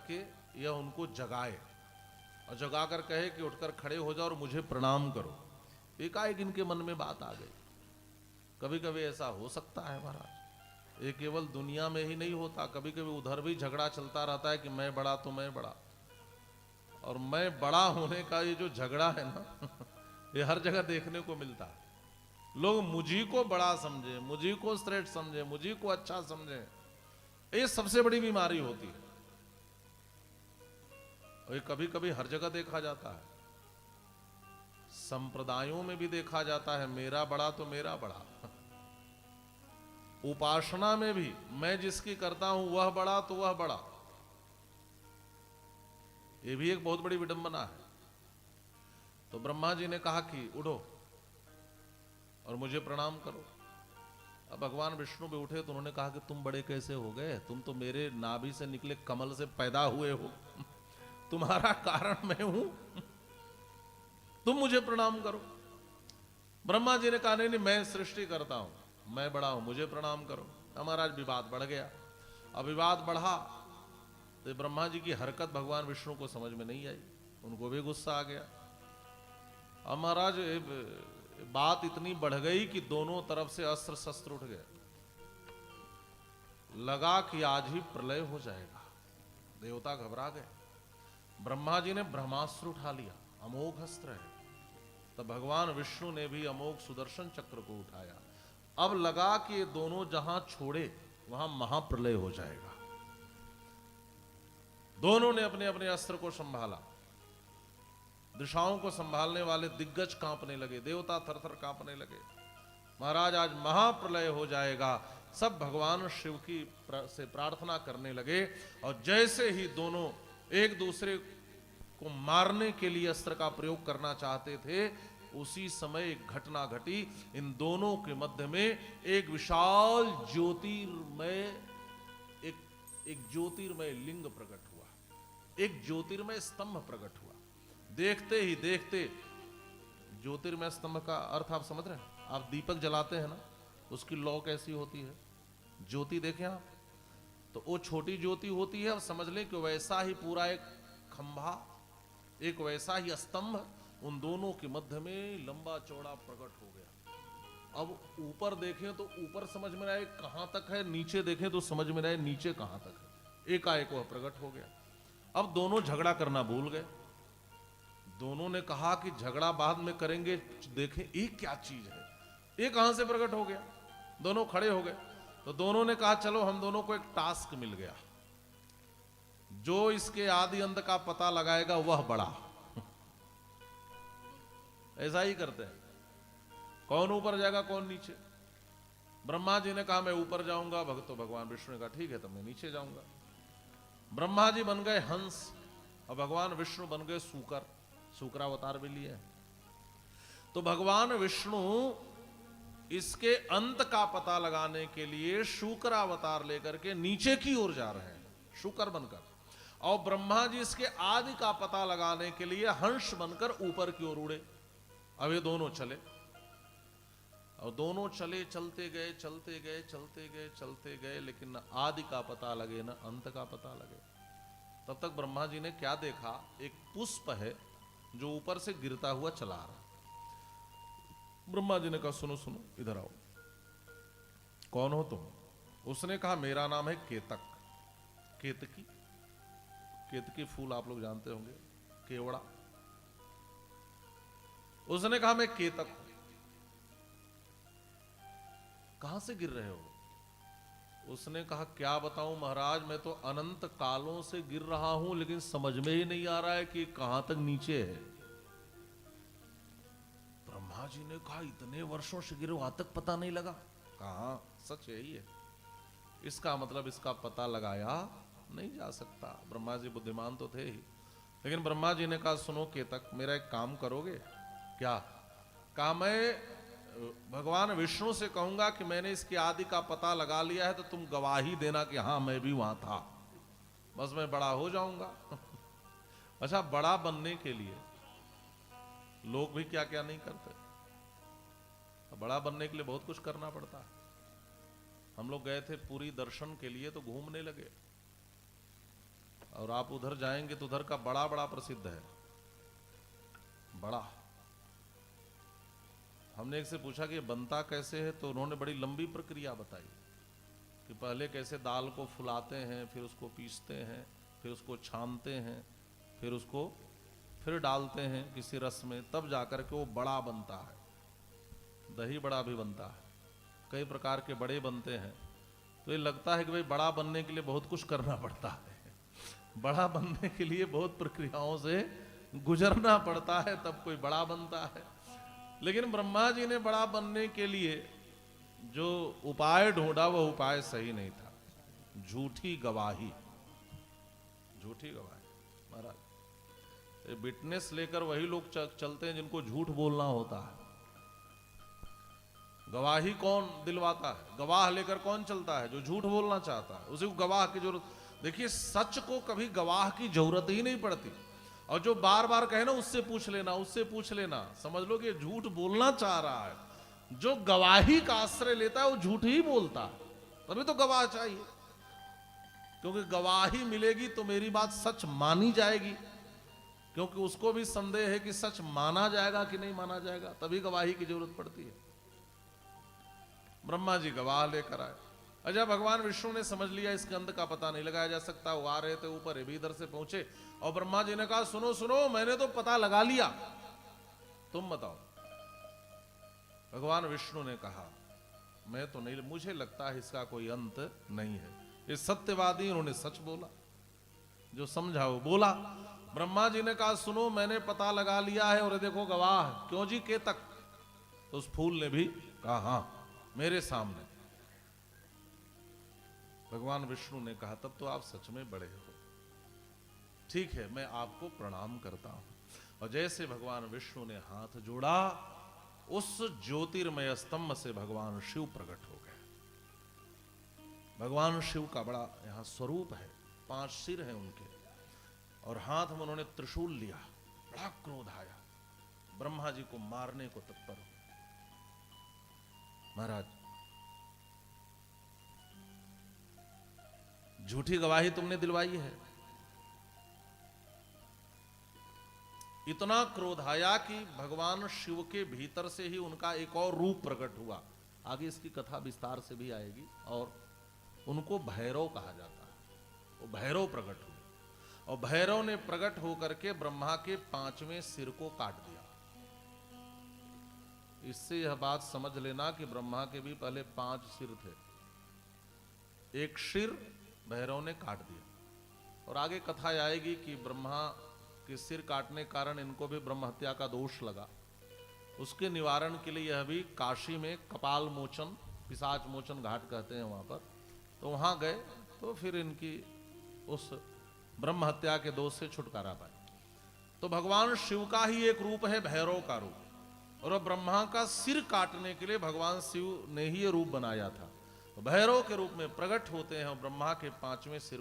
के यह उनको जगाए और जगाकर कहे कि उठकर खड़े हो जाओ और मुझे प्रणाम करो। एकाएक इनके मन में बात आ गई। कभी कभी ऐसा हो सकता है महाराज, ये केवल दुनिया में ही नहीं होता, कभी कभी उधर भी झगड़ा चलता रहता है कि मैं बड़ा तो मैं बड़ा। और मैं बड़ा होने का ये जो झगड़ा है ना ये हर जगह देखने को मिलता है। लोग मुझी को बड़ा समझे, मुझी को श्रेष्ठ समझे, मुझी को अच्छा समझे, ये सबसे बड़ी बीमारी होती है। और ये कभी कभी हर जगह देखा जाता है, संप्रदायों में भी देखा जाता है, मेरा बड़ा तो मेरा बड़ा। उपासना में भी मैं जिसकी करता हूं वह बड़ा तो वह बड़ा, ये भी एक बहुत बड़ी विडंबना है। तो ब्रह्मा जी ने कहा कि उठो और मुझे प्रणाम करो। अब भगवान विष्णु भी उठे तो उन्होंने कहा कि तुम बड़े कैसे हो गए, तुम तो मेरे नाभि से निकले कमल से पैदा हुए हो, तुम्हारा कारण मैं हूं, तुम मुझे प्रणाम करो। ब्रह्मा जी ने कहा नहीं, मैं सृष्टि करता हूं, मैं बड़ा हूं, मुझे प्रणाम करो। महाराज विवाद बढ़ गया। अब विवाद बढ़ा तो ब्रह्मा जी की हरकत भगवान विष्णु को समझ में नहीं आई, उनको भी गुस्सा आ गया। अब महाराज बात इतनी बढ़ गई कि दोनों तरफ से अस्त्र शस्त्र उठ गए। लगा कि आज ही प्रलय हो जाएगा। देवता घबरा गए। ब्रह्मा जी ने ब्रह्मास्त्र उठा लिया, अमोघ अस्त्र है। तब भगवान विष्णु ने भी अमोघ सुदर्शन चक्र को उठाया। अब लगा कि ये दोनों जहां छोड़े वहां महाप्रलय हो जाएगा। दोनों ने अपने अपने अस्त्र को संभाला। दिशाओं को संभालने वाले दिग्गज कांपने लगे, देवता थरथर कांपने लगे। महाराज आज महाप्रलय हो जाएगा। सब भगवान शिव की से प्रार्थना करने लगे और जैसे ही दोनों एक दूसरे को मारने के लिए अस्त्र का प्रयोग करना चाहते थे, उसी समय एक घटना घटी। इन दोनों के मध्य में एक विशाल ज्योतिर्मय एक ज्योतिर्मय लिंग प्रकट हुआ, एक ज्योतिर्मय स्तंभ प्रकट हुआ। देखते ही देखते, ज्योतिर्मय स्तंभ का अर्थ आप समझ रहे हैं? आप दीपक जलाते हैं ना, उसकी लौ कैसी होती है, ज्योति देखें आप, तो वो छोटी ज्योति होती है। अब समझ लें कि वैसा ही पूरा एक खंभा, एक वैसा ही स्तंभ उन दोनों के मध्य में लंबा चौड़ा प्रकट हो गया। अब ऊपर देखें तो ऊपर समझ में आए कहां तक है, नीचे देखें तो समझ में आए नीचे कहां तक है। एकाएक वह प्रकट हो गया। अब दोनों झगड़ा करना भूल गए। दोनों ने कहा कि झगड़ा बाद में करेंगे, देखें ये क्या चीज है, ये कहां से प्रकट हो गया। दोनों खड़े हो गए। तो दोनों ने कहा चलो हम दोनों को एक टास्क मिल गया, जो इसके आदि अंत का पता लगाएगा वह बड़ा। ऐसा ही करते हैं, कौन ऊपर जाएगा कौन नीचे। ब्रह्मा जी ने कहा मैं ऊपर जाऊंगा, तो भगवान विष्णु ने कहा ठीक है तो मैं नीचे जाऊंगा। ब्रह्मा जी बन गए हंस और भगवान विष्णु बन गए सूकर, सूकरावतार भी लिए। तो भगवान विष्णु इसके अंत का पता लगाने के लिए शुक्रावतार लेकर के नीचे की ओर जा रहे हैं, शुकर बनकर, और ब्रह्मा जी इसके आदि का पता लगाने के लिए हंस बनकर ऊपर की ओर उड़े। अब ये दोनों चले और दोनों चले, चलते गए चलते गए चलते गए चलते गए, लेकिन न आदि का पता लगे न अंत का पता लगे। तब तक ब्रह्मा जी ने क्या देखा, एक पुष्प है जो ऊपर से गिरता हुआ चला रहा। ब्रह्मा जी ने कहा सुनो सुनो इधर आओ, कौन हो तुम? उसने कहा मेरा नाम है केतक। केतकी, केतकी फूल आप लोग जानते होंगे, केवड़ा। उसने कहा मैं केतक हूं। कहां से गिर रहे हो? उसने कहा क्या बताऊं महाराज, मैं तो अनंत कालों से गिर रहा हूं, लेकिन समझ में ही नहीं आ रहा है कि कहां तक नीचे है। ब्रह्मा जी ने कहा इतने वर्षों से गिरे, वहां तक पता नहीं लगा? कहा सच है ये, इसका मतलब इसका पता लगाया नहीं जा सकता। ब्रह्मा जी बुद्धिमान तो थे ही, लेकिन ब्रह्मा जी ने कहा सुनो केतक, मेरा एक काम करोगे क्या? कहा मैं भगवान विष्णु से कहूंगा कि मैंने इसके आदि का पता लगा लिया है, तो तुम गवाही देना कि हाँ मैं भी वहां था, बस मैं बड़ा हो जाऊंगा। अच्छा, बड़ा बनने के लिए लोग भी क्या क्या नहीं करते। बड़ा बनने के लिए बहुत कुछ करना पड़ता है। हम लोग गए थे पुरी दर्शन के लिए, तो घूमने लगे और आप उधर जाएंगे तो उधर का बड़ा बड़ा प्रसिद्ध है, बड़ा। हमने एक से पूछा कि बनता कैसे है, तो उन्होंने बड़ी लंबी प्रक्रिया बताई कि पहले कैसे दाल को फुलाते हैं, फिर उसको पीसते हैं, फिर उसको छानते हैं, फिर उसको फिर डालते हैं किसी रस में, तब जाकर के वो बड़ा बनता है। दही बड़ा भी बनता है, कई प्रकार के बड़े बनते हैं। तो ये लगता है कि भाई बड़ा बनने के लिए बहुत कुछ करना पड़ता है, बड़ा बनने के लिए बहुत प्रक्रियाओं से गुजरना पड़ता है, तब कोई बड़ा बनता है। लेकिन ब्रह्मा जी ने बड़ा बनने के लिए जो उपाय ढूंढा वह उपाय सही नहीं था, झूठी गवाही। झूठी गवाही महाराज, विटनेस लेकर वही लोग चलते हैं जिनको झूठ बोलना होता है। गवाही कौन दिलवाता है? गवाह लेकर कौन चलता है? जो झूठ बोलना चाहता है, उसी को गवाह की जरूरत। देखिए, सच को कभी गवाह की जरूरत ही नहीं पड़ती। और जो बार बार कहे ना उससे पूछ लेना, उससे पूछ लेना, समझ लो कि झूठ बोलना चाह रहा है। जो गवाही का आश्रय लेता है वो झूठ ही बोलता है, तभी तो गवाह चाहिए। क्योंकि गवाही मिलेगी तो मेरी बात सच मानी जाएगी, क्योंकि उसको भी संदेह है कि सच माना जाएगा कि नहीं माना जाएगा, तभी गवाही की जरूरत पड़ती है। ब्रह्मा जी गवाह लेकर आए। अजय भगवान विष्णु ने समझ लिया इसके अंत का पता नहीं लगाया जा सकता, वो आ रहे थे ऊपर, ये भी इधर से पहुंचे। और ब्रह्मा जी ने कहा, सुनो सुनो, मैंने तो पता लगा लिया, तुम बताओ। भगवान विष्णु ने कहा, मैं तो नहीं, मुझे लगता है इसका कोई अंत नहीं है। ये सत्यवादी, उन्होंने सच बोला, जो समझा वो बोला। ब्रह्मा जी ने कहा, सुनो, मैंने पता लगा लिया है, और देखो गवाह। क्यों जी? केतक। तो उस फूल ने भी कहा, हाँ, मेरे सामने। भगवान विष्णु ने कहा, तब तो आप सच में बड़े हो, ठीक है, मैं आपको प्रणाम करता हूं। और जैसे भगवान विष्णु ने हाथ जोड़ा, उस ज्योतिर्मय स्तंभ से भगवान शिव प्रकट हो गए। भगवान शिव का बड़ा यहां स्वरूप है, 5 सिर हैं उनके, और हाथ में उन्होंने त्रिशूल लिया। बड़ा क्रोध आया, ब्रह्मा जी को मारने को तत्पर हो। महाराज, झूठी गवाही तुमने दिलवाई है। इतना क्रोध आया कि भगवान शिव के भीतर से ही उनका एक और रूप प्रकट हुआ। आगे इसकी कथा विस्तार से भी आएगी। और उनको भैरव कहा जाता है। वो भैरव प्रकट हुए, और भैरव ने प्रकट होकर के ब्रह्मा के 5वें सिर को काट दिया। इससे यह बात समझ लेना कि ब्रह्मा के भी पहले 5 सिर थे, एक सिर भैरव ने काट दिया। और आगे कथा आएगी कि ब्रह्मा के सिर काटने के कारण इनको भी ब्रह्म हत्या का दोष लगा। उसके निवारण के लिए यह भी काशी में कपाल मोचन, पिशाच मोचन घाट कहते हैं वहां पर, तो वहां गए तो फिर इनकी उस ब्रह्म हत्या के दोष से छुटकारा पाए। तो भगवान शिव का ही एक रूप है भैरव का रूप, और ब्रह्मा का सिर काटने के लिए भगवान शिव ने ही ये रूप बनाया था। तो भैरव के रूप में प्रकट होते हैं और ब्रह्मा के 5वें सिर